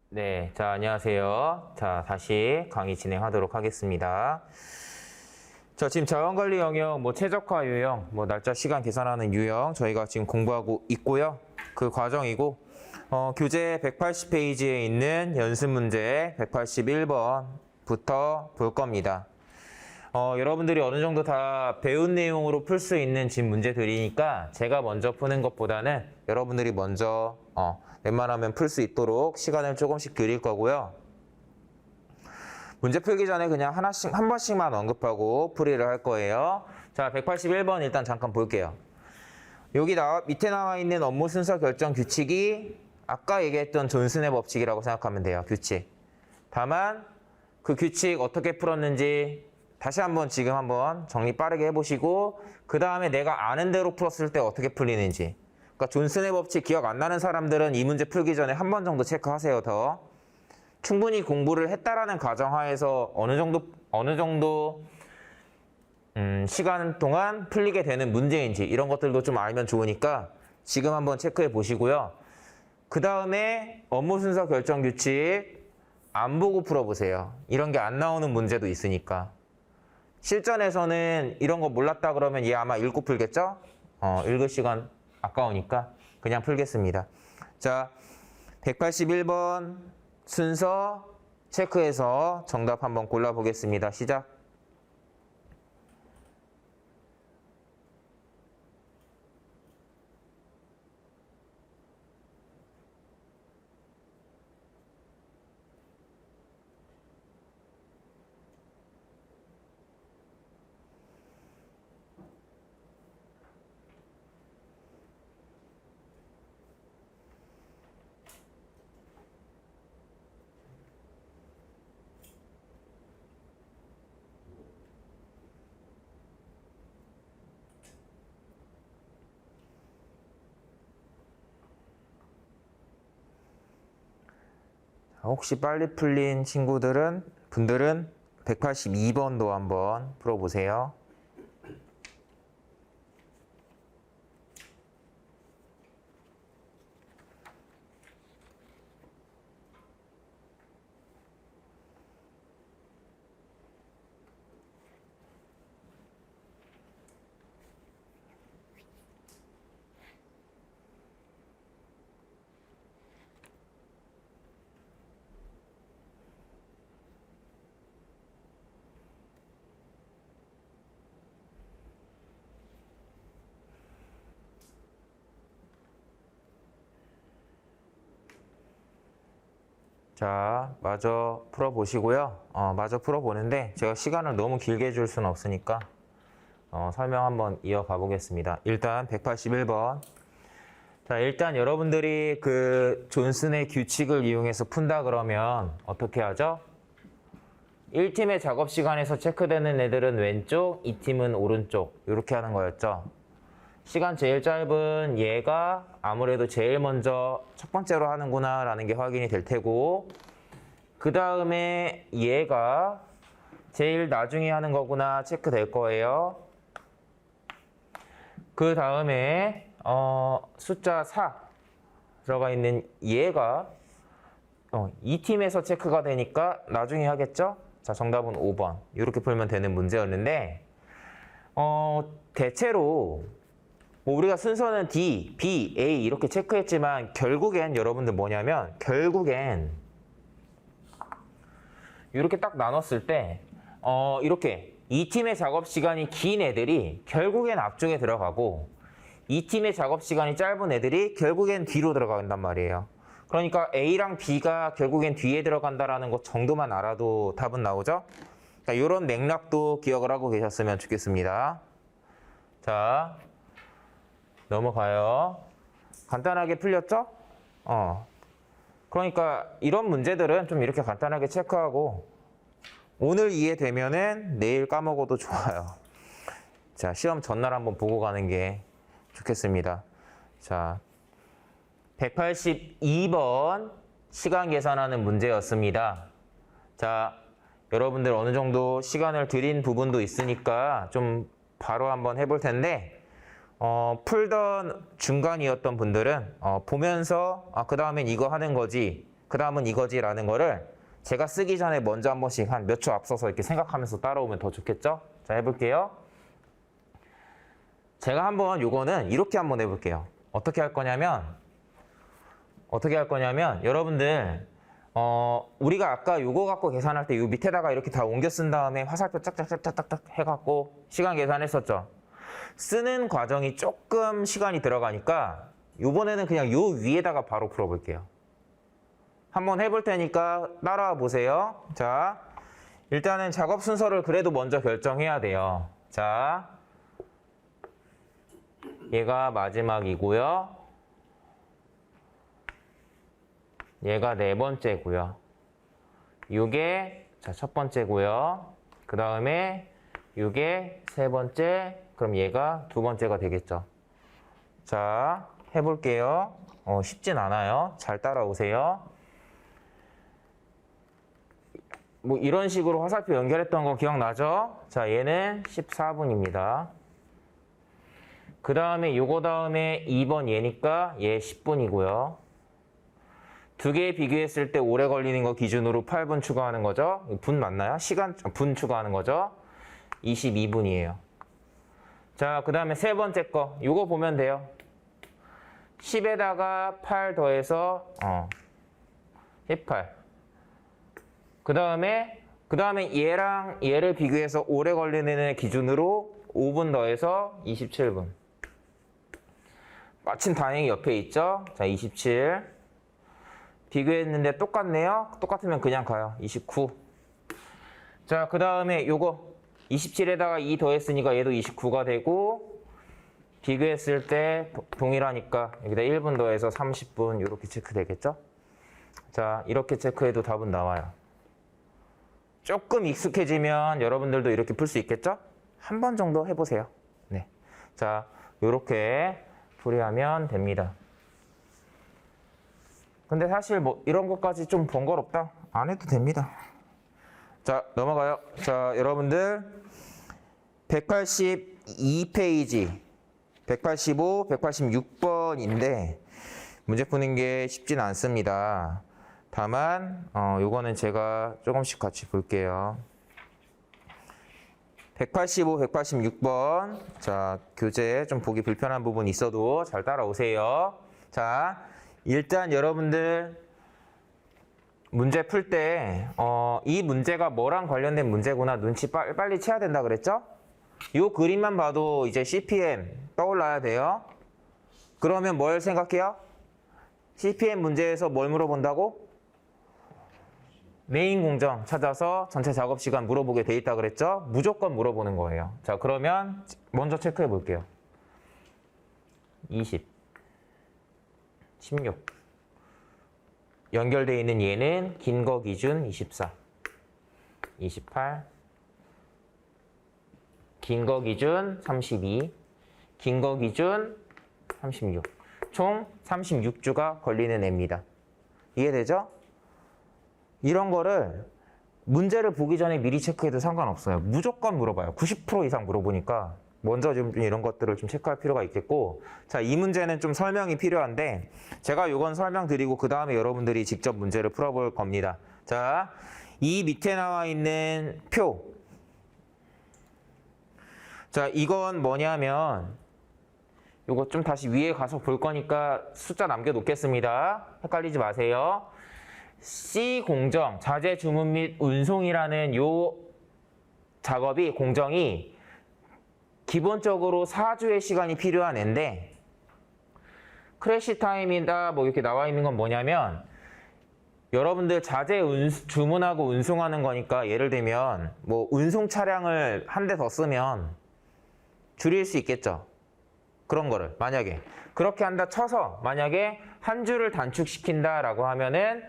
네, 자, 안녕하세요. 자, 다시 강의 진행하도록 하겠습니다. 자, 지금 자원관리 영역, 최적화 유형, 날짜 시간 계산하는 유형, 저희가 지금 공부하고 있고요. 그 과정이고, 교재 180페이지에 있는 연습 문제 181번부터 볼 겁니다. 여러분들이 어느 정도 다 배운 내용으로 풀 수 있는 집 문제들이니까 제가 먼저 푸는 것보다는 여러분들이 먼저 웬만하면 풀 수 있도록 시간을 조금씩 드릴 거고요. 문제 풀기 전에 그냥 한 번씩만 언급하고 풀이를 할 거예요. 자, 181번 일단 잠깐 볼게요. 여기 밑에 나와 있는 업무 순서 결정 규칙이 아까 얘기했던 존슨의 법칙이라고 생각하면 돼요. 규칙. 다만 그 규칙 어떻게 풀었는지 다시 지금 한번 정리 빠르게 해보시고 그 다음에 내가 아는 대로 풀었을 때 어떻게 풀리는지. 그러니까 존슨의 법칙 기억 안 나는 사람들은 이 문제 풀기 전에 한 번 정도 체크하세요. 더 충분히 공부를 했다라는 가정하에서 어느 정도 시간 동안 풀리게 되는 문제인지 이런 것들도 좀 알면 좋으니까 지금 한번 체크해 보시고요. 그 다음에 업무 순서 결정 규칙 안 보고 풀어보세요. 이런 게 안 나오는 문제도 있으니까. 실전에서는 이런 거 몰랐다 그러면 얘 아마 읽고 풀겠죠? 읽을 시간 아까우니까 그냥 풀겠습니다. 자, 181번 순서 체크해서 정답 한번 골라보겠습니다. 시작. 혹시 빨리 풀린 분들은 182번도 한번 풀어보세요. 자, 마저 풀어보시고요. 마저 풀어보는데 제가 시간을 너무 길게 줄 수는 없으니까 설명 한번 이어가 보겠습니다. 일단 181번. 자, 일단 여러분들이 그 존슨의 규칙을 이용해서 푼다 그러면 어떻게 하죠? 1팀의 작업 시간에서 체크되는 애들은 왼쪽, 2팀은 오른쪽 이렇게 하는 거였죠. 시간 제일 짧은 얘가 아무래도 제일 먼저 첫 번째로 하는구나 라는 게 확인이 될 테고 그 다음에 얘가 제일 나중에 하는 거구나 체크될 거예요. 그 다음에 숫자 4 들어가 있는 얘가 이 팀에서 체크가 되니까 나중에 하겠죠? 자, 정답은 5번. 이렇게 풀면 되는 문제였는데 대체로 우리가 순서는 D, B, A 이렇게 체크했지만 결국엔 여러분들 결국엔 이렇게 딱 나눴을 때 이렇게 이 팀의 작업 시간이 긴 애들이 결국엔 앞쪽에 들어가고 이 팀의 작업 시간이 짧은 애들이 결국엔 뒤로 들어간단 말이에요. 그러니까 A랑 B가 결국엔 뒤에 들어간다라는 것 정도만 알아도 답은 나오죠? 자, 이런 맥락도 기억을 하고 계셨으면 좋겠습니다. 자, 넘어가요. 간단하게 풀렸죠? 그러니까 이런 문제들은 좀 이렇게 간단하게 체크하고 오늘 이해되면은 내일 까먹어도 좋아요. 자, 시험 전날 한번 보고 가는 게 좋겠습니다. 자, 182번 시간 계산하는 문제였습니다. 자, 여러분들 어느 정도 시간을 드린 부분도 있으니까 좀 바로 한번 해볼 텐데 풀던 중간이었던 분들은 보면서 그 다음엔 이거 하는 거지 그 다음은 이거지라는 거를 제가 쓰기 전에 먼저 한 번씩 한 몇 초 앞서서 이렇게 생각하면서 따라오면 더 좋겠죠? 자, 해볼게요. 제가 한번 요거는 이렇게 한번 해볼게요. 어떻게 할 거냐면 여러분들 우리가 아까 요거 갖고 계산할 때 요 밑에다가 이렇게 다 옮겨 쓴 다음에 화살표 짝짝짝짝짝 해갖고 시간 계산했었죠. 쓰는 과정이 조금 시간이 들어가니까 요번에는 그냥 요 위에다가 바로 풀어볼게요. 한번 해볼 테니까 따라와 보세요. 자, 일단은 작업 순서를 그래도 먼저 결정해야 돼요. 자, 얘가 마지막이고요. 얘가 네 번째고요. 요게 첫 번째고요. 그 다음에 요게 세 번째, 그럼 얘가 두 번째가 되겠죠. 자, 해볼게요. 쉽진 않아요. 잘 따라오세요. 뭐 이런 식으로 화살표 연결했던 거 기억나죠? 자, 얘는 14분입니다. 그 다음에 요거 다음에 2번 얘니까 얘 10분이고요. 두 개 비교했을 때 오래 걸리는 거 기준으로 8분 추가하는 거죠? 분 맞나요? 분 추가하는 거죠? 22분이에요. 자, 그 다음에 세 번째 거. 요거 보면 돼요. 10에다가 8 더해서 18. 그 다음에 얘랑 얘를 비교해서 오래 걸리는 애 기준으로 5분 더해서 27분. 마침 다행히 옆에 있죠? 자, 27. 비교했는데 똑같네요. 똑같으면 그냥 가요. 29. 자, 그 다음에 요거 27에다가 2 더했으니까 얘도 29가 되고, 비교했을 때 동일하니까 여기다 1분 더해서 30분 이렇게 체크되겠죠? 자, 이렇게 체크해도 답은 나와요. 조금 익숙해지면 여러분들도 이렇게 풀 수 있겠죠? 한 번 정도 해보세요. 네. 자, 이렇게 풀이하면 됩니다. 근데 사실 뭐 이런 것까지 좀 번거롭다? 안 해도 됩니다. 자, 넘어가요. 자, 여러분들 182페이지 185, 186번인데 문제 푸는 게 쉽진 않습니다. 다만 요거는 제가 조금씩 같이 볼게요. 185, 186번. 자, 교재 좀 보기 불편한 부분 있어도 잘 따라오세요. 자, 일단 여러분들 문제 풀 때 이 문제가 뭐랑 관련된 문제구나 눈치 빨리 채야 된다 그랬죠? 이 그림만 봐도 이제 CPM 떠올라야 돼요. 그러면 뭘 생각해요? CPM 문제에서 뭘 물어본다고? 메인 공정 찾아서 전체 작업 시간 물어보게 돼 있다 그랬죠? 무조건 물어보는 거예요. 자, 그러면 먼저 체크해 볼게요. 20, 16. 연결되어 있는 얘는 긴 거 기준 24, 28, 긴 거 기준 32, 긴 거 기준 36. 총 36주가 걸리는 애입니다. 이해되죠? 이런 거를 문제를 보기 전에 미리 체크해도 상관없어요. 무조건 물어봐요. 90% 이상 물어보니까 먼저 좀 이런 것들을 좀 체크할 필요가 있겠고, 자, 이 문제는 좀 설명이 필요한데 제가 요건 설명드리고 그 다음에 여러분들이 직접 문제를 풀어볼 겁니다. 자, 이 밑에 나와 있는 표. 자, 이건 뭐냐면 요거 좀 다시 위에 가서 볼 거니까 숫자 남겨놓겠습니다. 헷갈리지 마세요. C 공정, 자재 주문 및 운송이라는 요 작업이 공정이 기본적으로 4주의 시간이 필요한 앤데, 크래시 타임이다 뭐 이렇게 나와 있는 건 뭐냐면 여러분들 자재 주문하고 운송하는 거니까 예를 들면 뭐 운송 차량을 한 대 더 쓰면 줄일 수 있겠죠. 그런 거를 만약에 그렇게 한다 쳐서 만약에 한 주를 단축시킨다라고 하면은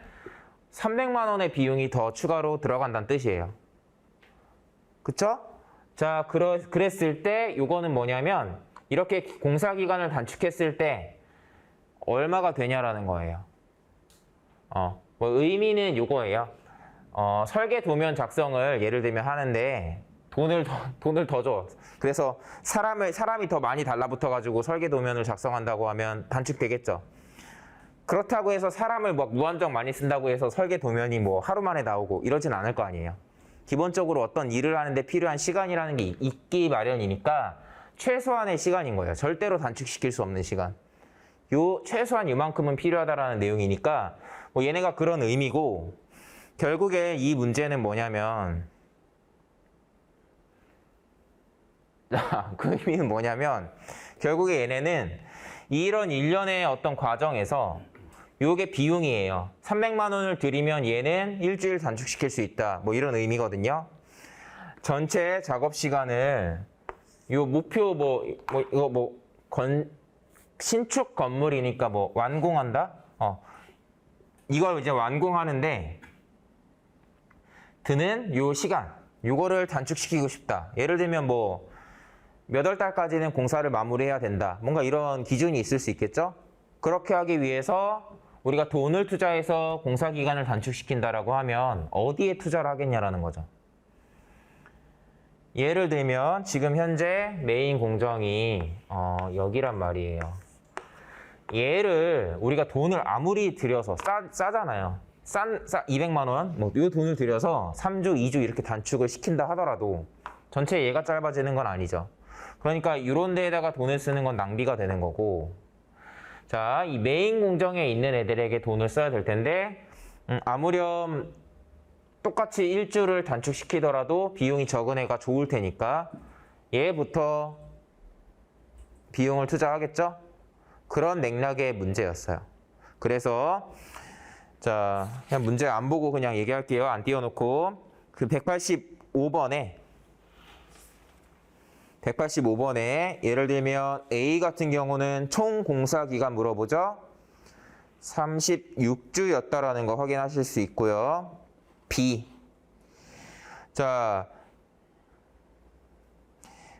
300만 원의 비용이 더 추가로 들어간다는 뜻이에요. 그쵸? 자, 그랬을 때 요거는 뭐냐면 이렇게 공사 기간을 단축했을 때 얼마가 되냐라는 거예요. 뭐 의미는 요거예요. 설계 도면 작성을 예를 들면 하는데 돈을 더 줘. 그래서 사람이 더 많이 달라붙어 가지고 설계 도면을 작성한다고 하면 단축되겠죠. 그렇다고 해서 사람을 막 무한정 많이 쓴다고 해서 설계 도면이 뭐 하루 만에 나오고 이러진 않을 거 아니에요. 기본적으로 어떤 일을 하는데 필요한 시간이라는 게 있기 마련이니까 최소한의 시간인 거예요. 절대로 단축시킬 수 없는 시간. 요 최소한 이만큼은 필요하다라는 내용이니까 뭐 얘네가 그런 의미고, 결국에 이 문제는 뭐냐면 그 의미는 뭐냐면 결국에 얘네는 이런 일련의 어떤 과정에서 요게 비용이에요. 300만 원을 들이면 얘는 일주일 단축시킬 수 있다. 뭐 이런 의미거든요. 전체 작업 시간을 요 목표 신축 건물이니까 뭐 완공한다? 이걸 이제 완공하는데 드는 요 시간, 요거를 단축시키고 싶다. 예를 들면 뭐 몇 월 달까지는 공사를 마무리해야 된다. 뭔가 이런 기준이 있을 수 있겠죠? 그렇게 하기 위해서 우리가 돈을 투자해서 공사 기간을 단축시킨다라고 하면 어디에 투자를 하겠냐라는 거죠. 예를 들면 지금 현재 메인 공정이 여기란 말이에요. 얘를 우리가 돈을 아무리 들여서 싸잖아요. 200만 원, 뭐 이 돈을 들여서 3주, 2주 이렇게 단축을 시킨다 하더라도 전체 얘가 짧아지는 건 아니죠. 그러니까 이런 데에다가 돈을 쓰는 건 낭비가 되는 거고, 자, 이 메인 공정에 있는 애들에게 돈을 써야 될 텐데 아무렴 똑같이 일주를 단축시키더라도 비용이 적은 애가 좋을 테니까 얘부터 비용을 투자하겠죠? 그런 맥락의 문제였어요. 그래서 자, 그냥 문제 안 보고 그냥 얘기할게요. 안 띄워놓고. 그 185번에 예를 들면 A 같은 경우는 총 공사 기간 물어보죠. 36주였다라는 거 확인하실 수 있고요. B. 자,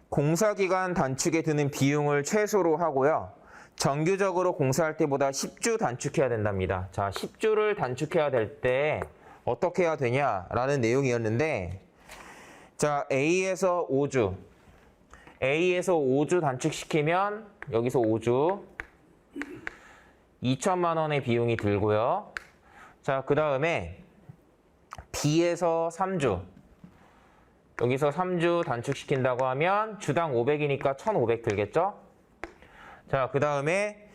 공사 기간 단축에 드는 비용을 최소로 하고요. 정규적으로 공사할 때보다 10주 단축해야 된답니다. 자, 10주를 단축해야 될 때 어떻게 해야 되냐라는 내용이었는데, 자, A에서 5주 단축시키면 여기서 5주 2천만 원의 비용이 들고요. 자, 그 다음에 B에서 3주, 여기서 3주 단축시킨다고 하면 주당 500이니까 1,500 들겠죠? 자, 그 다음에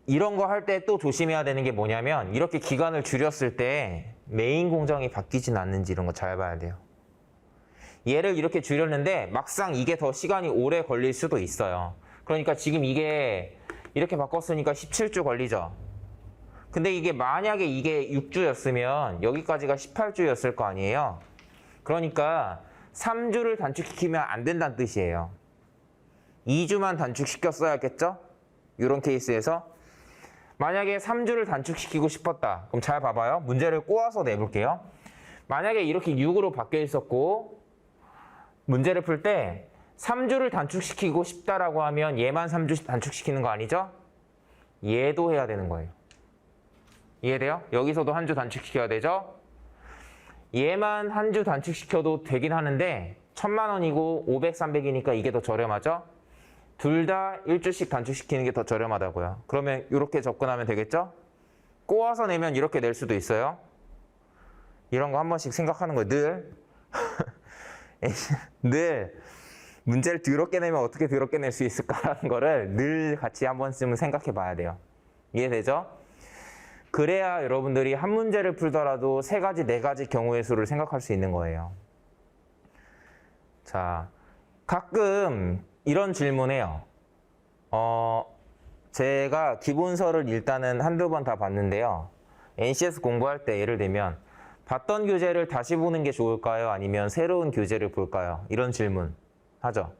이런 거 할 때 또 조심해야 되는 게 뭐냐면 이렇게 기간을 줄였을 때 메인 공정이 바뀌진 않는지 이런 거 잘 봐야 돼요. 얘를 이렇게 줄였는데 막상 이게 더 시간이 오래 걸릴 수도 있어요. 그러니까 지금 이게 이렇게 바꿨으니까 17주 걸리죠. 근데 이게 만약에 이게 6주였으면 여기까지가 18주였을 거 아니에요. 그러니까 3주를 단축시키면 안 된다는 뜻이에요. 2주만 단축시켰어야겠죠? 이런 케이스에서 만약에 3주를 단축시키고 싶었다. 그럼 잘 봐봐요. 문제를 꼬아서 내볼게요. 만약에 이렇게 6으로 바뀌어 있었고 문제를 풀 때 3주를 단축시키고 싶다라고 하면 얘만 3주 단축시키는 거 아니죠? 얘도 해야 되는 거예요. 이해돼요? 여기서도 한 주 단축시켜야 되죠? 얘만 한 주 단축시켜도 되긴 하는데 1,000만 원이고 500, 300이니까 이게 더 저렴하죠? 둘 다 1주씩 단축시키는 게 더 저렴하다고요. 그러면 이렇게 접근하면 되겠죠? 꼬아서 내면 이렇게 낼 수도 있어요. 이런 거 한 번씩 생각하는 거예요. 늘 문제를 더럽게 내면 어떻게 더럽게 낼 수 있을까라는 거를 늘 같이 한 번쯤은 생각해 봐야 돼요. 이해되죠? 그래야 여러분들이 한 문제를 풀더라도 3가지, 4가지 경우의 수를 생각할 수 있는 거예요. 자, 가끔 이런 질문해요. 제가 기본서를 일단은 한두 번 다 봤는데요. NCS 공부할 때 예를 들면 봤던 교재를 다시 보는 게 좋을까요? 아니면 새로운 교재를 볼까요? 이런 질문 하죠.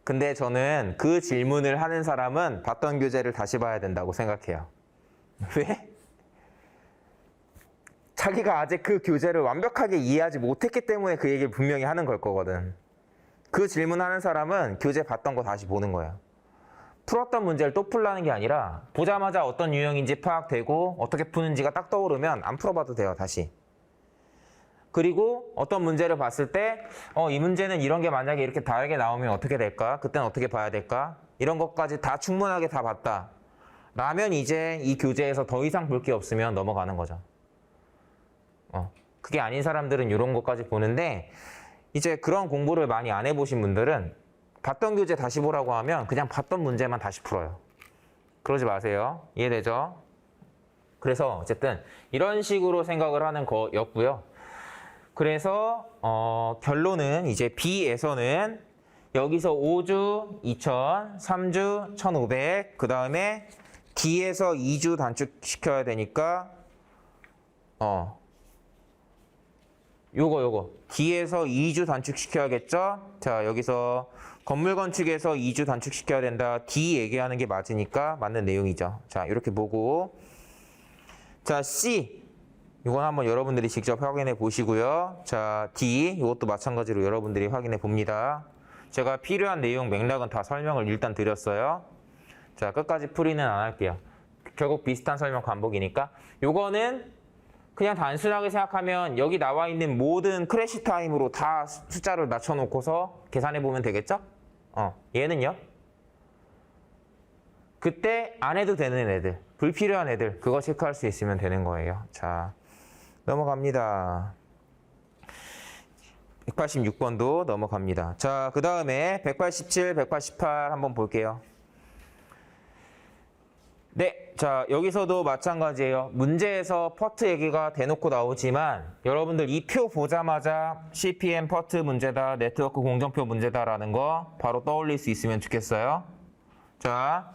근데 저는 그 질문을 하는 사람은 봤던 교재를 다시 봐야 된다고 생각해요. 왜? 자기가 아직 그 교재를 완벽하게 이해하지 못했기 때문에 그 얘기를 분명히 하는 걸 거거든. 그 질문하는 사람은 교재 봤던 거 다시 보는 거예요. 풀었던 문제를 또 풀라는 게 아니라 보자마자 어떤 유형인지 파악되고 어떻게 푸는지가 딱 떠오르면 안 풀어봐도 돼요, 다시. 그리고 어떤 문제를 봤을 때 이 문제는 이런 게 만약에 이렇게 다르게 나오면 어떻게 될까? 그때는 어떻게 봐야 될까? 이런 것까지 다 충분하게 다 봤다 라면 이제 이 교재에서 더 이상 볼 게 없으면 넘어가는 거죠. 그게 아닌 사람들은 이런 것까지 보는데 이제 그런 공부를 많이 안 해보신 분들은 봤던 교재 다시 보라고 하면 그냥 봤던 문제만 다시 풀어요. 그러지 마세요. 이해되죠? 그래서 어쨌든 이런 식으로 생각을 하는 거였고요. 그래서 결론은 이제 B에서는 여기서 5주 2000, 3주 1500, 그 다음에 D에서 2주 단축시켜야 되니까 요거 D에서 2주 단축시켜야겠죠? 자, 여기서 건물 건축에서 2주 단축시켜야 된다. D 얘기하는 게 맞으니까 맞는 내용이죠. 자, 이렇게 보고 자, C 이건 한번 여러분들이 직접 확인해 보시고요. 자, D 이것도 마찬가지로 여러분들이 확인해 봅니다. 제가 필요한 내용 맥락은 다 설명을 일단 드렸어요. 자, 끝까지 풀이는 안 할게요. 결국 비슷한 설명 반복이니까 요거는 그냥 단순하게 생각하면 여기 나와 있는 모든 크래시 타임으로 다 숫자를 낮춰놓고서 계산해 보면 되겠죠? 얘는요? 그때 안 해도 되는 애들, 불필요한 애들 그거 체크할 수 있으면 되는 거예요. 자, 넘어갑니다. 186번도 넘어갑니다. 자, 그 다음에 187, 188 한번 볼게요. 네, 자, 여기서도 마찬가지예요. 문제에서 퍼트 얘기가 대놓고 나오지만 여러분들 이 표 보자마자 CPM 퍼트 문제다, 네트워크 공정표 문제다라는 거 바로 떠올릴 수 있으면 좋겠어요. 자,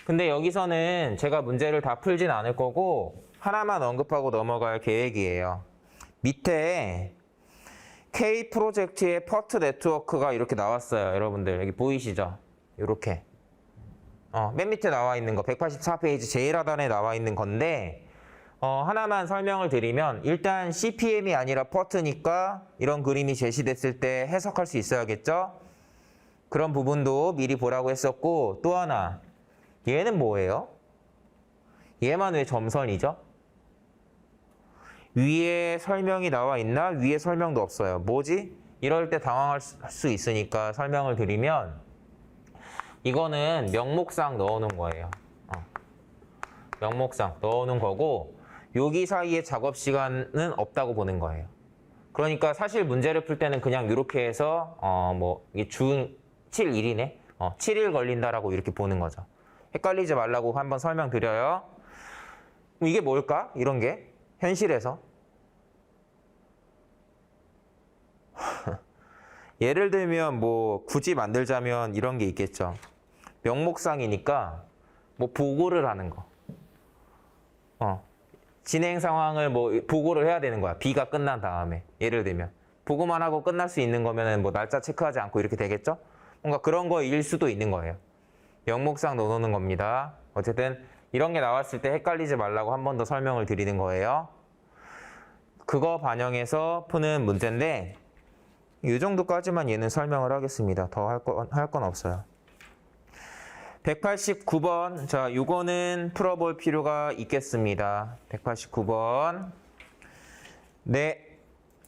근데 여기서는 제가 문제를 다 풀진 않을 거고 하나만 언급하고 넘어갈 계획이에요. 밑에 K 프로젝트의 퍼트 네트워크가 이렇게 나왔어요. 여러분들 여기 보이시죠? 이렇게. 맨 밑에 나와 있는 거 184페이지 제일 하단에 나와 있는 건데 하나만 설명을 드리면 일단 CPM이 아니라 퍼트니까 이런 그림이 제시됐을 때 해석할 수 있어야겠죠? 그런 부분도 미리 보라고 했었고 또 하나 얘는 뭐예요? 얘만 왜 점선이죠? 위에 설명이 나와 있나? 위에 설명도 없어요. 뭐지? 이럴 때 당황할 수 있으니까 설명을 드리면 이거는 명목상 넣어놓은 거예요. 명목상 넣어놓은 거고 여기 사이에 작업 시간은 없다고 보는 거예요. 그러니까 사실 문제를 풀 때는 그냥 이렇게 해서 이게 중 7일이네. 7일 걸린다라고 이렇게 보는 거죠. 헷갈리지 말라고 한번 설명드려요. 이게 뭘까? 이런 게 현실에서 예를 들면 뭐 굳이 만들자면 이런 게 있겠죠. 명목상이니까 뭐 보고를 하는 거. 진행 상황을 뭐 보고를 해야 되는 거야. B가 끝난 다음에. 예를 들면 보고만 하고 끝날 수 있는 거면은 뭐 날짜 체크하지 않고 이렇게 되겠죠? 뭔가 그런 거일 수도 있는 거예요. 명목상 넣어놓는 겁니다. 어쨌든 이런 게 나왔을 때 헷갈리지 말라고 한 번 더 설명을 드리는 거예요. 그거 반영해서 푸는 문제인데 이 정도까지만 얘는 설명을 하겠습니다. 더 할 건 없어요. 189번. 자, 요거는 풀어볼 필요가 있겠습니다. 189번. 네.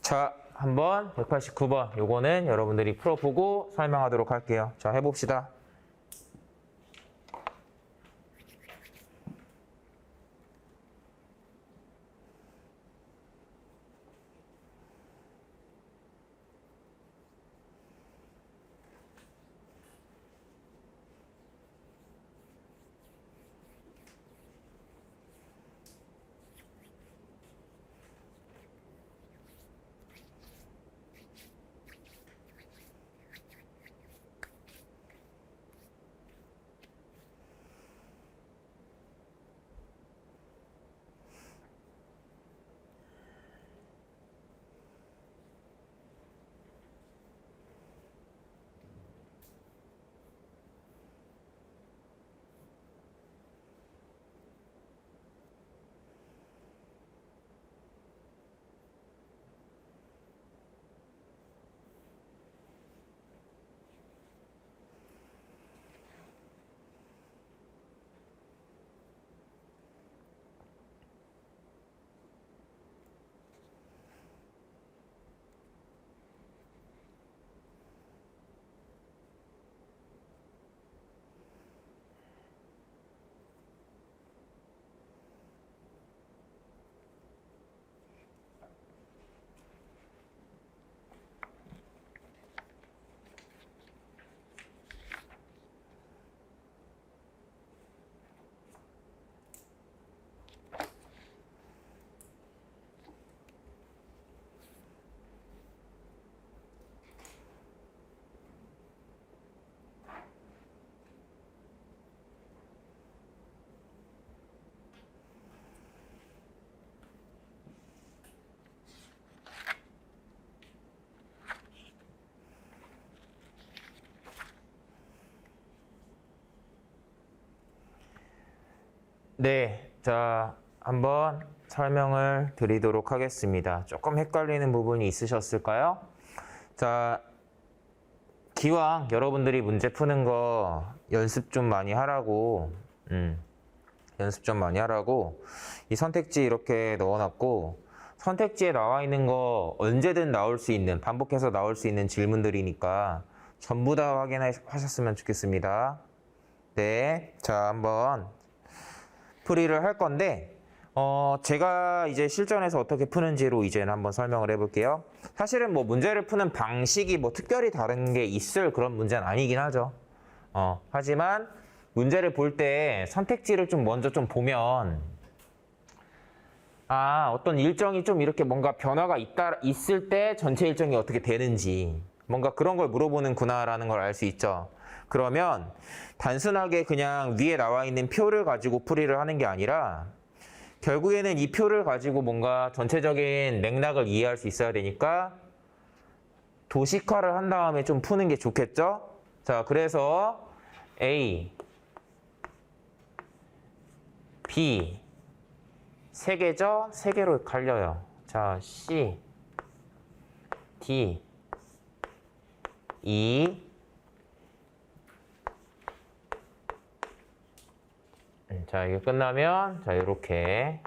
자, 한번 189번. 요거는 여러분들이 풀어보고 설명하도록 할게요. 자, 해봅시다. 네, 자, 한번 설명을 드리도록 하겠습니다. 조금 헷갈리는 부분이 있으셨을까요? 자, 기왕 여러분들이 문제 푸는 거 연습 좀 많이 하라고, 연습 좀 많이 하라고 이 선택지 이렇게 넣어놨고, 선택지에 나와 있는 거 언제든 나올 수 있는, 반복해서 나올 수 있는 질문들이니까 전부 다 확인하셨으면 좋겠습니다. 네, 자, 한번 풀이를 할 건데, 제가 이제 실전에서 어떻게 푸는지로 이제는 한번 설명을 해볼게요. 사실은 뭐 문제를 푸는 방식이 뭐 특별히 다른 게 있을 그런 문제는 아니긴 하죠. 하지만 문제를 볼 때 선택지를 좀 먼저 좀 보면, 어떤 일정이 좀 이렇게 뭔가 변화가 있을 때 전체 일정이 어떻게 되는지, 뭔가 그런 걸 물어보는구나라는 걸 알 수 있죠. 그러면 단순하게 그냥 위에 나와 있는 표를 가지고 풀이를 하는 게 아니라, 결국에는 이 표를 가지고 뭔가 전체적인 맥락을 이해할 수 있어야 되니까 도식화를 한 다음에 좀 푸는 게 좋겠죠? 자, 그래서 A, B, 세 개죠? 세 개로 갈려요. 자, C, D, E, 자, 이게 끝나면, 자, 이렇게.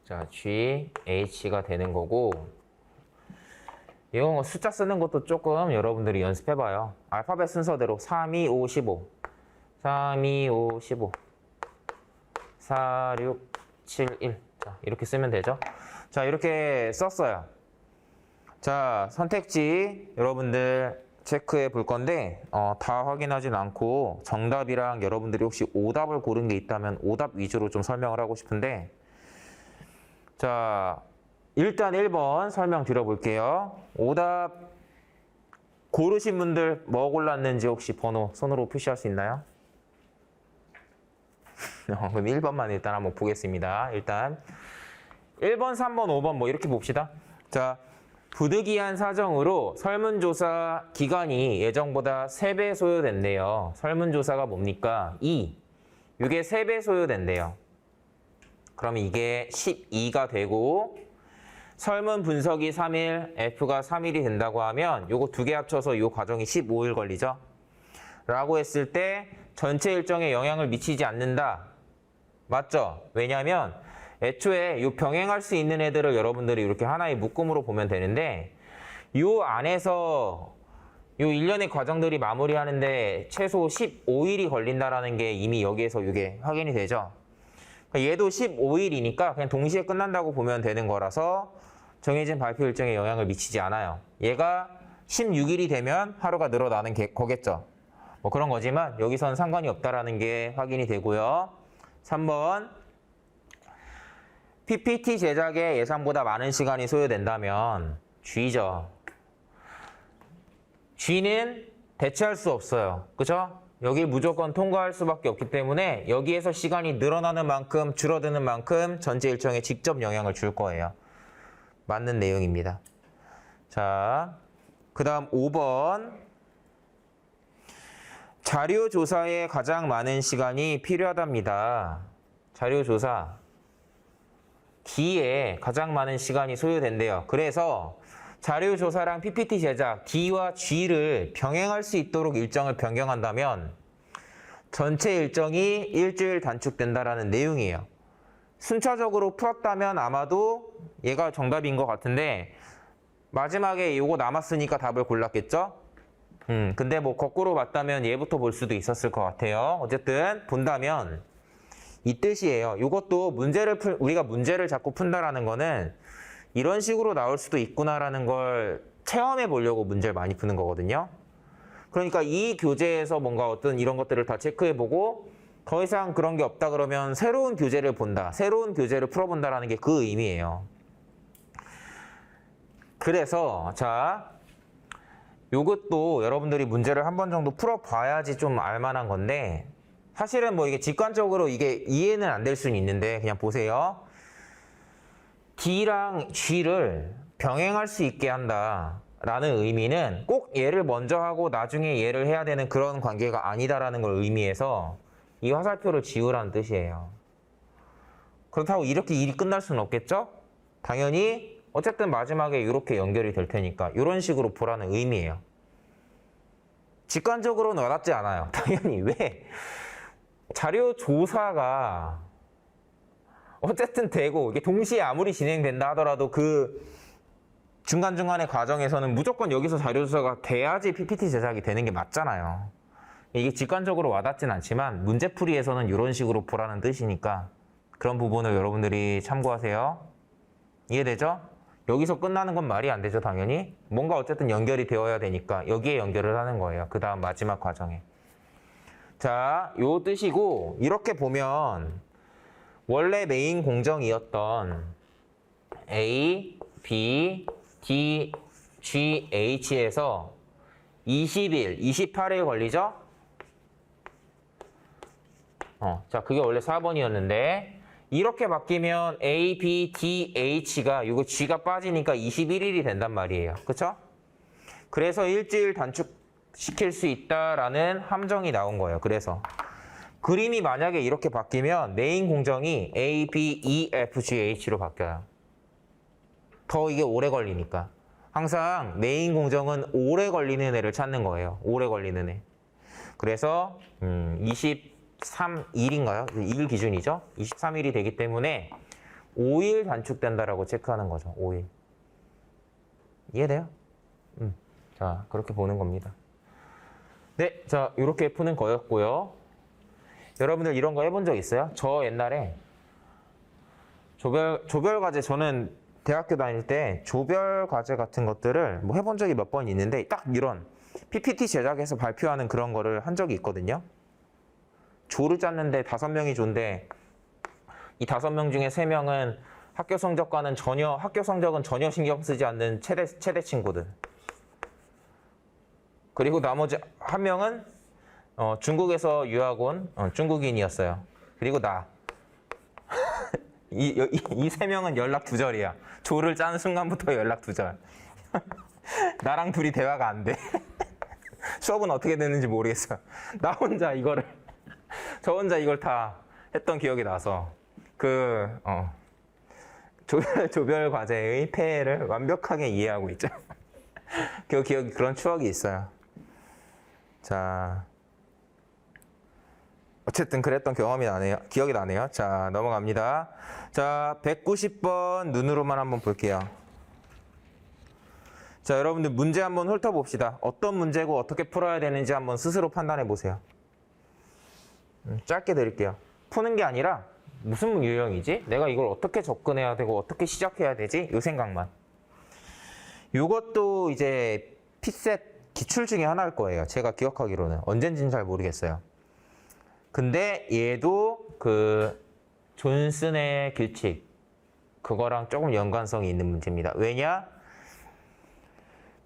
자, G, H가 되는 거고, 이거 숫자 쓰는 것도 조금 여러분들이 연습해봐요. 알파벳 순서대로 3, 2, 5, 15. 3, 2, 5, 15. 4, 6, 7, 1. 자, 이렇게 쓰면 되죠. 자, 이렇게 썼어요. 자, 선택지 여러분들 체크해 볼 건데, 다 확인하진 않고 정답이랑 여러분들이 혹시 오답을 고른 게 있다면 오답 위주로 좀 설명을 하고 싶은데, 자, 일단 1번 설명 드려볼게요. 오답 고르신 분들 뭐 골랐는지 혹시 번호 손으로 표시할 수 있나요? 그럼 1번만 일단 한번 보겠습니다. 일단 1번, 3번, 5번 뭐 이렇게 봅시다. 자, 부득이한 사정으로 설문조사 기간이 예정보다 3배 소요된대요. 설문조사가 뭡니까? 2. 이게 3배 소요된대요. 그러면 이게 12가 되고, 설문 분석이 3일, F가 3일이 된다고 하면 요거 두 개 합쳐서 요 과정이 15일 걸리죠? 라고 했을 때 전체 일정에 영향을 미치지 않는다. 맞죠? 왜냐하면 애초에 요 병행할 수 있는 애들을 여러분들이 이렇게 하나의 묶음으로 보면 되는데, 요 안에서 요 1년의 과정들이 마무리하는데 최소 15일이 걸린다라는 게 이미 여기에서 이게 확인이 되죠. 얘도 15일이니까 그냥 동시에 끝난다고 보면 되는 거라서 정해진 발표 일정에 영향을 미치지 않아요. 얘가 16일이 되면 하루가 늘어나는 거겠죠. 뭐 그런 거지만 여기선 상관이 없다라는 게 확인이 되고요. 3번. PPT 제작에 예상보다 많은 시간이 소요된다면 G죠. G는 대체할 수 없어요. 그죠? 여길 무조건 통과할 수밖에 없기 때문에 여기에서 시간이 늘어나는 만큼, 줄어드는 만큼 전체 일정에 직접 영향을 줄 거예요. 맞는 내용입니다. 자, 그 다음 5번. 자료 조사에 가장 많은 시간이 필요하답니다. 자료 조사. D에 가장 많은 시간이 소요된대요. 그래서 자료 조사랑 PPT 제작, D와 G를 병행할 수 있도록 일정을 변경한다면 전체 일정이 일주일 단축된다라는 내용이에요. 순차적으로 풀었다면 아마도 얘가 정답인 것 같은데, 마지막에 이거 남았으니까 답을 골랐겠죠? 근데 뭐 거꾸로 봤다면 얘부터 볼 수도 있었을 것 같아요. 어쨌든 본다면 이 뜻이에요. 이것도 우리가 문제를 자꾸 푼다라는 거는 이런 식으로 나올 수도 있구나라는 걸 체험해 보려고 문제를 많이 푸는 거거든요. 그러니까 이 교재에서 뭔가 어떤 이런 것들을 다 체크해 보고 더 이상 그런 게 없다 그러면 새로운 교재를 본다. 새로운 교재를 풀어본다라는 게 그 의미예요. 그래서 자, 요것도 여러분들이 문제를 한 번 정도 풀어봐야지 좀 알만한 건데, 사실은 뭐 이게 직관적으로 이게 이해는 안 될 수는 있는데 그냥 보세요. D랑 G를 병행할 수 있게 한다라는 의미는 꼭 얘를 먼저 하고 나중에 얘를 해야 되는 그런 관계가 아니다라는 걸 의미해서 이 화살표를 지우라는 뜻이에요. 그렇다고 이렇게 일이 끝날 수는 없겠죠? 당연히 어쨌든 마지막에 이렇게 연결이 될 테니까 이런 식으로 보라는 의미예요. 직관적으로는 와닿지 않아요. 당연히 왜? 자료 조사가 어쨌든 되고 이게 동시에 아무리 진행된다 하더라도 그 중간중간의 과정에서는 무조건 여기서 자료 조사가 돼야지 PPT 제작이 되는 게 맞잖아요. 이게 직관적으로 와닿진 않지만 문제풀이에서는 이런 식으로 보라는 뜻이니까 그런 부분을 여러분들이 참고하세요. 이해되죠? 여기서 끝나는 건 말이 안 되죠, 당연히. 뭔가 어쨌든 연결이 되어야 되니까 여기에 연결을 하는 거예요. 그 다음 마지막 과정에. 자, 요 뜻이고 이렇게 보면 원래 메인 공정이었던 A, B, D, G, H에서 20일, 28일 걸리죠? 자, 그게 원래 4번이었는데 이렇게 바뀌면 A, B, D, H가 이거 G가 빠지니까 21일이 된단 말이에요. 그쵸? 그래서 일주일 단축시킬 수 있다라는 함정이 나온 거예요. 그래서 그림이 만약에 이렇게 바뀌면 메인 공정이 A, B, E, F, G, H로 바뀌어요. 더 이게 오래 걸리니까. 항상 메인 공정은 오래 걸리는 애를 찾는 거예요. 오래 걸리는 애. 그래서 23일인가요? 2일 기준이죠. 23일이 되기 때문에 5일 단축된다라고 체크하는 거죠. 5일. 이해돼요? 자, 그렇게 보는 겁니다. 네, 자, 이렇게 푸는 거였고요. 여러분들 이런 거 해본 적 있어요? 저 옛날에 조별 과제, 저는 대학교 다닐 때 조별 과제 같은 것들을 뭐 해본 적이 몇 번 있는데 딱 이런 PPT 제작해서 발표하는 그런 거를 한 적이 있거든요. 조를 짰는데 5명이 조인데 이 5명 중에 3명은 학교 성적은 전혀 신경 쓰지 않는 최대 친구들. 그리고 나머지 1명은 중국에서 유학 온 중국인이었어요. 그리고 나. 이 3명은 연락 두절이야. 조를 짜는 순간부터 연락 두절. 나랑 둘이 대화가 안 돼. 수업은 어떻게 됐는지 모르겠어. 저 혼자 이걸 다 했던 기억이 나서 조별 과제의 폐해를 완벽하게 이해하고 있죠. 그런 추억이 있어요. 자, 어쨌든 그랬던 기억이 나네요. 자, 넘어갑니다. 자, 190번 눈으로만 한번 볼게요. 자, 여러분들 문제 한번 훑어봅시다. 어떤 문제고 어떻게 풀어야 되는지 한번 스스로 판단해 보세요. 짧게 드릴게요. 푸는 게 아니라 무슨 유형이지? 내가 이걸 어떻게 접근해야 되고 어떻게 시작해야 되지? 이 생각만. 이것도 이제 핏셋 기출 중에 하나일 거예요. 제가 기억하기로는. 언젠지는 잘 모르겠어요. 근데 얘도 존슨의 규칙 그거랑 조금 연관성이 있는 문제입니다. 왜냐?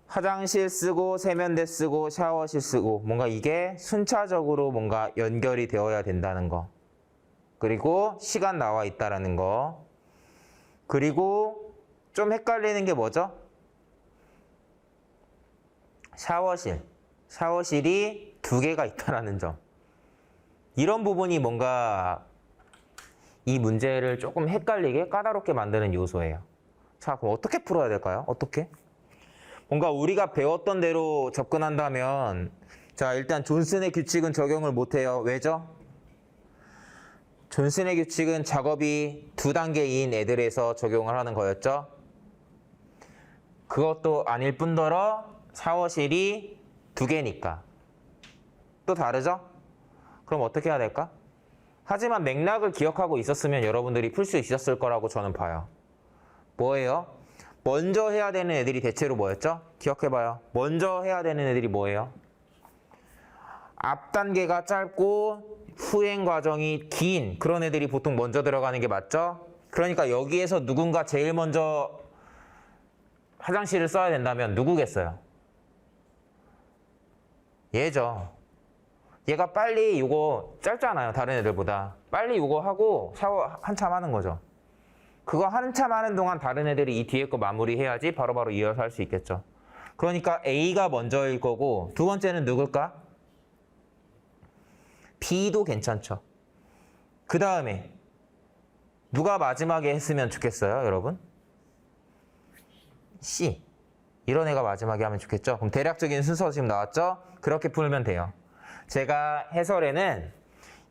화장실 쓰고 세면대 쓰고 샤워실 쓰고 뭔가 이게 순차적으로 뭔가 연결이 되어야 된다는 거. 그리고 시간 나와 있다라는 거. 그리고 좀 헷갈리는 게 뭐죠? 샤워실이 2개가 있다라는 점. 이런 부분이 뭔가 이 문제를 조금 헷갈리게 까다롭게 만드는 요소예요. 자, 그럼 어떻게 풀어야 될까요? 어떻게? 뭔가 우리가 배웠던 대로 접근한다면 자, 일단 존슨의 규칙은 적용을 못해요. 왜죠? 존슨의 규칙은 작업이 2단계인 애들에서 적용을 하는 거였죠. 그것도 아닐 뿐더러 샤워실이 2개니까. 또 다르죠? 그럼 어떻게 해야 될까? 하지만 맥락을 기억하고 있었으면 여러분들이 풀 수 있었을 거라고 저는 봐요. 뭐예요? 먼저 해야 되는 애들이 대체로 뭐였죠? 기억해봐요. 먼저 해야 되는 애들이 뭐예요? 앞 단계가 짧고 후행 과정이 긴 그런 애들이 보통 먼저 들어가는 게 맞죠? 그러니까 여기에서 누군가 제일 먼저 화장실을 써야 된다면 누구겠어요? 얘죠. 얘가 빨리 이거 짧잖아요. 다른 애들보다. 빨리 이거 하고 샤워 한참 하는 거죠. 그거 한참 하는 동안 다른 애들이 이 뒤에 거 마무리해야지 바로바로 이어서 할 수 있겠죠. 그러니까 A가 먼저일 거고 두 번째는 누굴까? B도 괜찮죠. 그 다음에 누가 마지막에 했으면 좋겠어요, 여러분? C. 이런 애가 마지막에 하면 좋겠죠. 그럼 대략적인 순서 지금 나왔죠? 그렇게 풀면 돼요. 제가 해설에는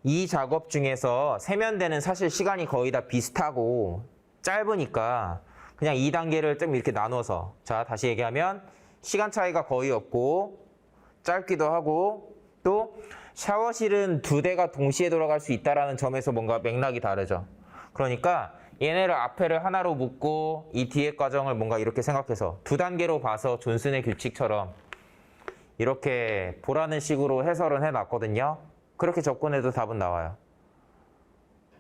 이 작업 중에서 세면대는 사실 시간이 거의 다 비슷하고 짧으니까 그냥 2단계를 좀 이렇게 나눠서, 자, 다시 얘기하면 시간 차이가 거의 없고 짧기도 하고, 또 샤워실은 2대가 동시에 돌아갈 수 있다는 점에서 뭔가 맥락이 다르죠. 그러니까 얘네를 앞에를 하나로 묶고 이 뒤에 과정을 뭔가 이렇게 생각해서 2단계로 봐서 존슨의 규칙처럼 이렇게 보라는 식으로 해설은 해놨거든요. 그렇게 접근해도 답은 나와요.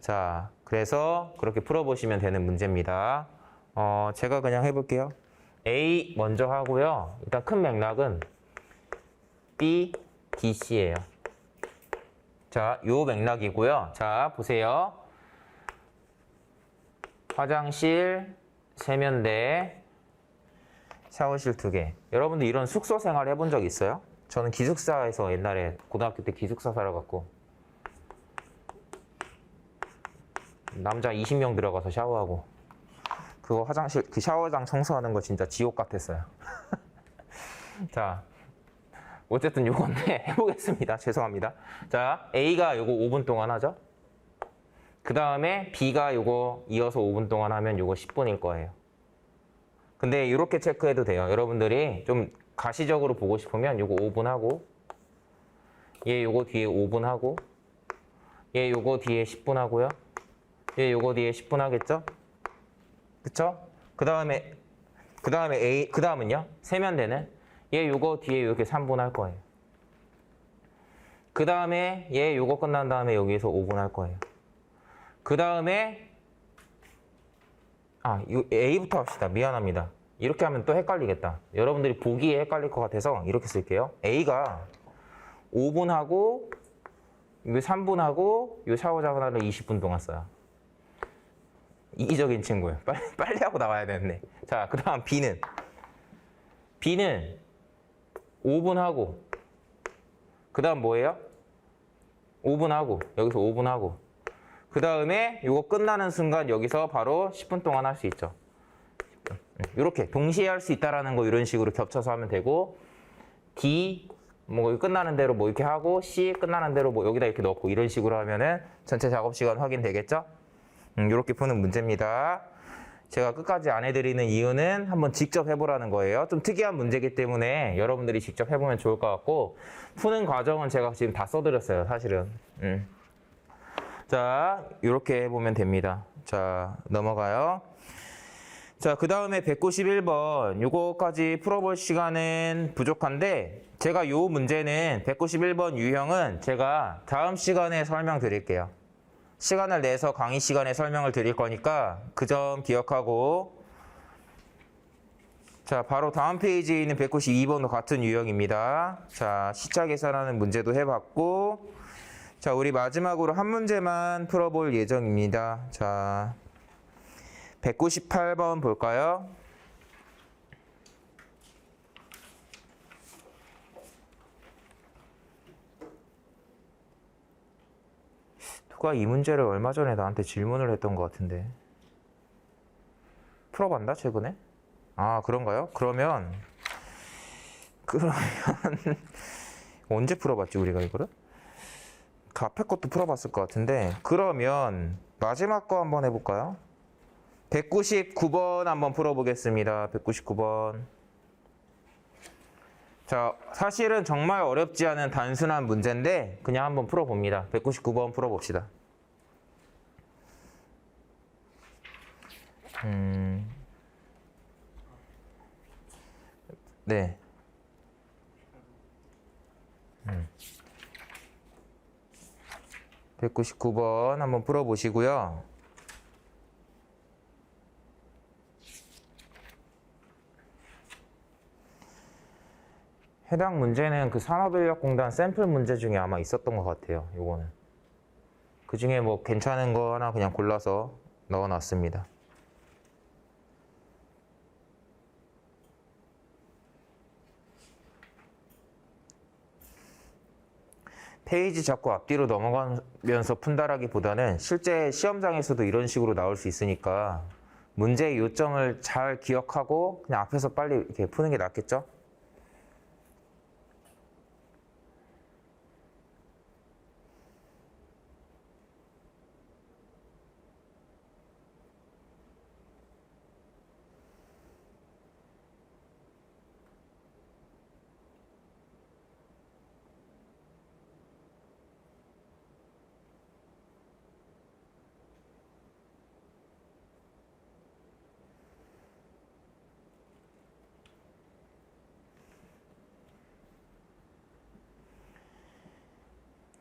자, 그래서 그렇게 풀어보시면 되는 문제입니다. 제가 그냥 해볼게요. A 먼저 하고요. 일단 큰 맥락은 B, D, C예요. 자, 요 맥락이고요. 자, 보세요. 화장실, 세면대, 샤워실 2개. 여러분들 이런 숙소 생활 해본 적 있어요? 저는 기숙사에서 옛날에 고등학교 때 기숙사 살아갖고 남자 20명 들어가서 샤워하고 그거 화장실 그 샤워장 청소하는 거 진짜 지옥 같았어요. 자, 어쨌든 요건데 해보겠습니다. 죄송합니다. 자, A가 요거 5분 동안 하죠. 그 다음에 B가 요거 이어서 5분 동안 하면 요거 10분일 거예요. 근데 이렇게 체크해도 돼요. 여러분들이 좀 가시적으로 보고 싶으면 요거 5분 하고, 얘 요거 뒤에 5분 하고, 얘 요거 뒤에 10분 하고요. 얘 요거 뒤에 10분 하겠죠? 그쵸? 그 다음에 A, 그 다음은요? 세면대는 얘 요거 뒤에 이렇게 3분 할 거예요. 그 다음에 얘 요거 끝난 다음에 여기서 5분 할 거예요. 그 다음에 A부터 합시다. 미안합니다. 이렇게 하면 또 헷갈리겠다. 여러분들이 보기에 헷갈릴 것 같아서 이렇게 쓸게요. A가 5분 하고, 이거 3분 하고, 이 샤워장 하나를 20분 동안 써요. 이기적인 친구예요. 빨리 하고 나와야 되는데. 자, 그 다음 B는 5분 하고, 그 다음 뭐예요? 5분 하고, 여기서 5분 하고, 그 다음에 이거 끝나는 순간 여기서 바로 10분 동안 할 수 있죠. 이렇게 동시에 할 수 있다라는 거 이런 식으로 겹쳐서 하면 되고, D 뭐 끝나는 대로 뭐 이렇게 하고, C 끝나는 대로 뭐 여기다 이렇게 넣고 이런 식으로 하면은 전체 작업 시간 확인되겠죠? 이렇게 푸는 문제입니다. 제가 끝까지 안 해드리는 이유는 한번 직접 해보라는 거예요. 좀 특이한 문제이기 때문에 여러분들이 직접 해보면 좋을 것 같고, 푸는 과정은 제가 지금 다 써드렸어요, 사실은. 자, 이렇게 해보면 됩니다. 자, 넘어가요. 자, 그 다음에 191번 요거까지 풀어볼 시간은 부족한데, 제가 요 문제는 191번 유형은 제가 다음 시간에 설명드릴게요. 시간을 내서 강의 시간에 설명을 드릴 거니까 그 점 기억하고, 자, 바로 다음 페이지에 있는 192번도 같은 유형입니다. 자, 시차 계산하는 문제도 해봤고, 자, 우리 마지막으로 한 문제만 풀어볼 예정입니다. 자, 198번 볼까요? 누가 이 문제를 얼마 전에 나한테 질문을 했던 것 같은데. 풀어봤나, 최근에? 아, 그런가요? 그러면 언제 풀어봤지, 우리가 이거를? 그 앞에 것도 풀어봤을 것 같은데, 그러면 마지막 거 한번 해볼까요? 199번 한번 풀어보겠습니다. 199번. 자, 사실은 정말 어렵지 않은 단순한 문제인데 그냥 한번 풀어봅니다. 199번 풀어봅시다. 네. 199번 한번 풀어보시고요. 해당 문제는 그 산업인력공단 샘플 문제 중에 아마 있었던 것 같아요. 요거는. 그 중에 뭐 괜찮은 거 하나 그냥 골라서 넣어놨습니다. 페이지 자꾸 앞뒤로 넘어가면서 푼다라기보다는 실제 시험장에서도 이런 식으로 나올 수 있으니까 문제의 요점을 잘 기억하고 그냥 앞에서 빨리 이렇게 푸는 게 낫겠죠?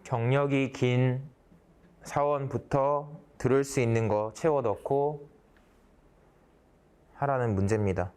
경력이 긴 사원부터 들을 수 있는 거 채워 넣고 하라는 문제입니다.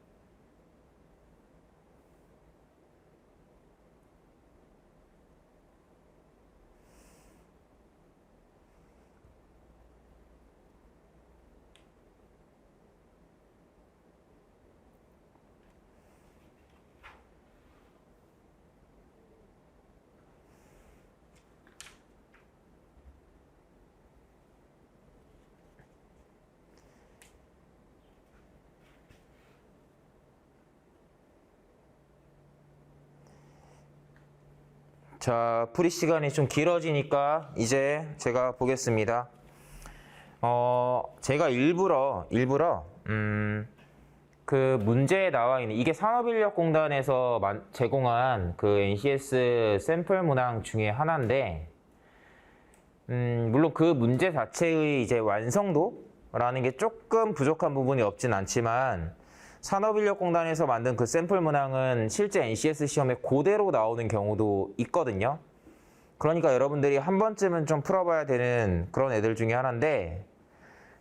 자, 풀이 시간이 좀 길어지니까 이제 제가 보겠습니다. 제가 일부러 그 문제에 나와 있는 이게 산업인력공단에서 제공한 그 NCS 샘플 문항 중에 하나인데, 물론 그 문제 자체의 이제 완성도라는 게 조금 부족한 부분이 없진 않지만 산업인력공단에서 만든 그 샘플 문항은 실제 NCS 시험에 그대로 나오는 경우도 있거든요. 그러니까 여러분들이 한 번쯤은 좀 풀어봐야 되는 그런 애들 중에 하나인데,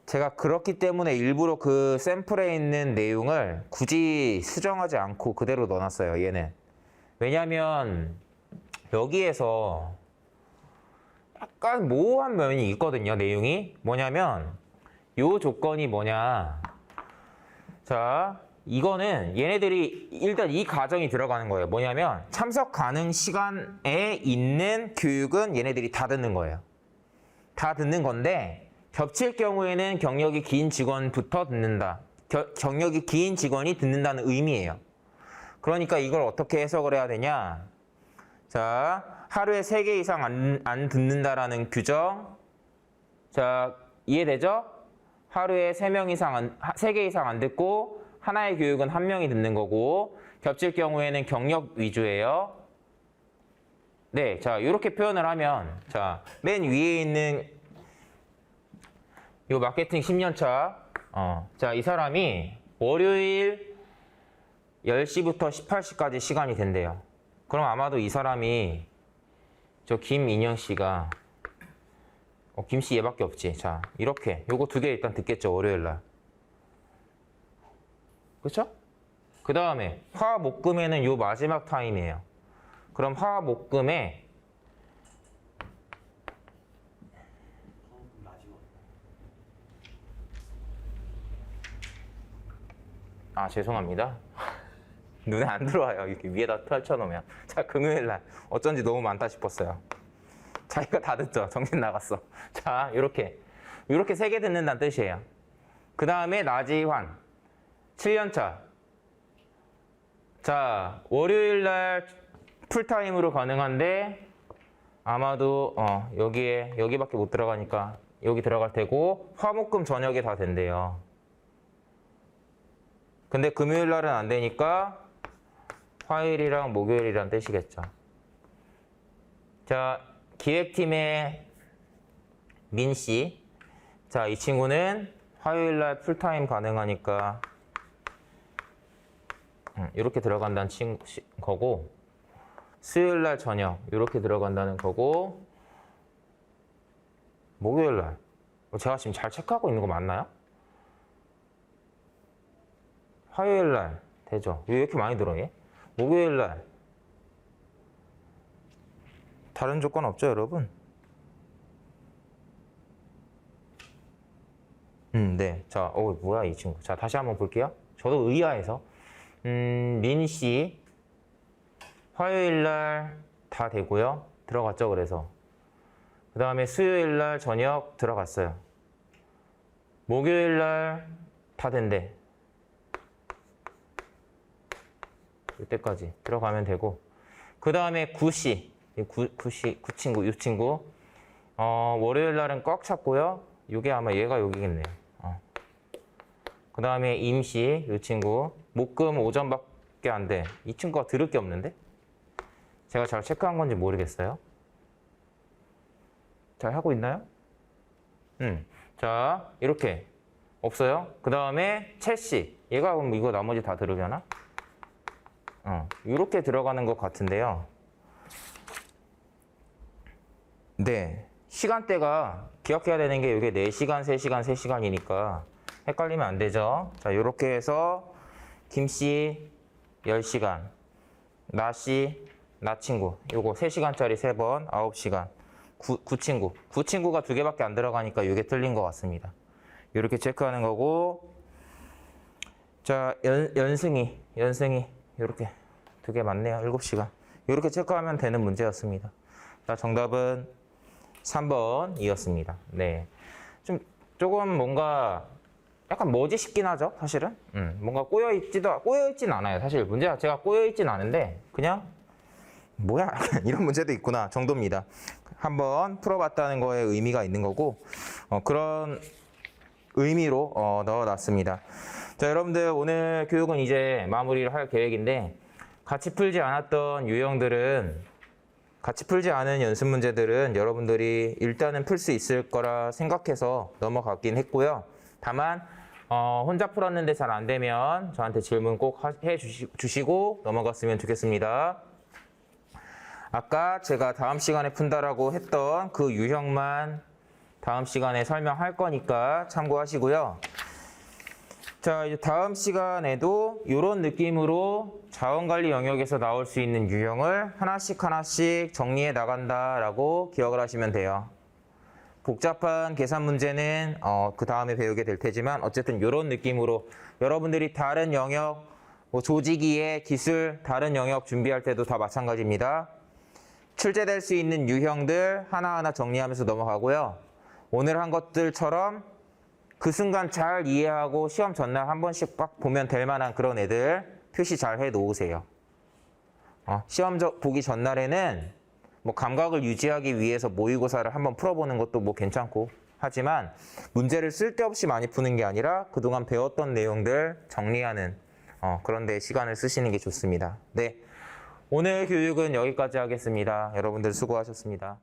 제가 그렇기 때문에 일부러 그 샘플에 있는 내용을 굳이 수정하지 않고 그대로 넣어놨어요, 얘는. 왜냐면 여기에서 약간 모호한 면이 있거든요, 내용이. 뭐냐면 요 조건이 뭐냐. 자, 이거는 얘네들이 일단 이 가정이 들어가는 거예요. 뭐냐면 참석 가능 시간에 있는 교육은 얘네들이 다 듣는 거예요. 다 듣는 건데 겹칠 경우에는 경력이 긴 직원부터 듣는다. 경력이 긴 직원이 듣는다는 의미예요. 그러니까 이걸 어떻게 해석을 해야 되냐. 자, 하루에 3개 이상 안 듣는다라는 규정. 자, 이해되죠? 하루에 3개 이상 안 듣고 하나의 교육은 1명이 듣는 거고, 겹칠 경우에는 경력 위주예요. 네, 자, 이렇게 표현을 하면, 자, 맨 위에 있는 요 마케팅 10년차, 자, 이 사람이 월요일 10시부터 18시까지 시간이 된대요. 그럼 아마도 이 사람이 저 김인영 씨가 김씨 얘밖에 없지. 자, 이렇게 요거 2개 일단 듣겠죠, 월요일 날. 그렇죠? 그 다음에 화목금에는 요 마지막 타임이에요. 그럼 화목금에 죄송합니다. 눈에 안 들어와요. 이렇게 위에다 펼쳐놓으면. 자, 금요일 날 어쩐지 너무 많다 싶었어요. 자기가 다 듣죠. 정신 나갔어. 자, 요렇게 3개 듣는다는 뜻이에요. 그 다음에 나지환 7년차. 자, 월요일 날 풀타임으로 가능한데 아마도 여기밖에 못 들어가니까 여기 들어갈 테고, 화목금 저녁에 다 된대요. 근데 금요일 날은 안 되니까 화요일이랑 목요일이란 뜻이겠죠. 자, 기획팀의 민 씨. 자, 이 친구는 화요일 날 풀타임 가능하니까 이렇게 들어간다는 거고, 수요일 날 저녁 이렇게 들어간다는 거고, 목요일 날 제가 지금 잘 체크하고 있는 거 맞나요? 화요일 날 되죠? 왜 이렇게 많이 들어 얘? 목요일 날 다른 조건 없죠, 여러분? 네. 자, 뭐야 이 친구. 자, 다시 한번 볼게요. 저도 의아해서. 민 씨 화요일 날 다 되고요. 들어갔죠, 그래서. 그 다음에 수요일 날 저녁 들어갔어요. 목요일 날 다 된대. 이때까지 들어가면 되고, 그 다음에 9시, 구 친구, 이 친구. 월요일 날은 꽉 찼고요. 이게 아마 얘가 여기겠네요. 그 다음에 임시, 이 친구. 목금 오전밖에 안 돼. 이 친구가 들을 게 없는데? 제가 잘 체크한 건지 모르겠어요. 잘 하고 있나요? 자, 이렇게. 없어요. 그 다음에 첼시. 얘가 그럼 이거 나머지 다 들으려나? 이렇게 들어가는 것 같은데요. 네. 시간대가 기억해야 되는 게 이게 4시간, 3시간, 3시간이니까 헷갈리면 안 되죠. 자, 이렇게 해서 김씨 10시간, 나씨, 나 친구. 요거 3시간짜리 3번, 9시간. 구 친구. 구 친구가 2개밖에 안 들어가니까 이게 틀린 것 같습니다. 이렇게 체크하는 거고. 자, 연승이. 이렇게 2개 맞네요. 7시간. 이렇게 체크하면 되는 문제였습니다. 자, 정답은 3번이었습니다. 네. 조금 뭔가 약간 뭐지 싶긴 하죠, 사실은. 뭔가 꼬여있진 않아요. 사실 문제 자체가 꼬여있진 않은데, 그냥, 뭐야? 이런 문제도 있구나 정도입니다. 한번 풀어봤다는 거에 의미가 있는 거고, 그런 의미로 넣어놨습니다. 자, 여러분들 오늘 교육은 이제 마무리를 할 계획인데, 같이 풀지 않았던 유형들은, 같이 풀지 않은 연습 문제들은 여러분들이 일단은 풀 수 있을 거라 생각해서 넘어갔긴 했고요. 다만 혼자 풀었는데 잘 안 되면 저한테 질문 꼭 해주시고 넘어갔으면 좋겠습니다. 아까 제가 다음 시간에 푼다라고 했던 그 유형만 다음 시간에 설명할 거니까 참고하시고요. 자, 이제 다음 시간에도 이런 느낌으로 자원관리 영역에서 나올 수 있는 유형을 하나씩 정리해 나간다라고 기억을 하시면 돼요. 복잡한 계산 문제는 그 다음에 배우게 될 테지만 어쨌든 이런 느낌으로 여러분들이 다른 영역, 뭐 조직이해, 기술, 다른 영역 준비할 때도 다 마찬가지입니다. 출제될 수 있는 유형들 하나하나 정리하면서 넘어가고요. 오늘 한 것들처럼 그 순간 잘 이해하고 시험 전날 한 번씩 딱 보면 될 만한 그런 애들 표시 잘 해 놓으세요. 시험 보기 전날에는 뭐 감각을 유지하기 위해서 모의고사를 한번 풀어보는 것도 뭐 괜찮고 하지만 문제를 쓸데없이 많이 푸는 게 아니라 그동안 배웠던 내용들 정리하는 그런 데 시간을 쓰시는 게 좋습니다. 네, 오늘 교육은 여기까지 하겠습니다. 여러분들 수고하셨습니다.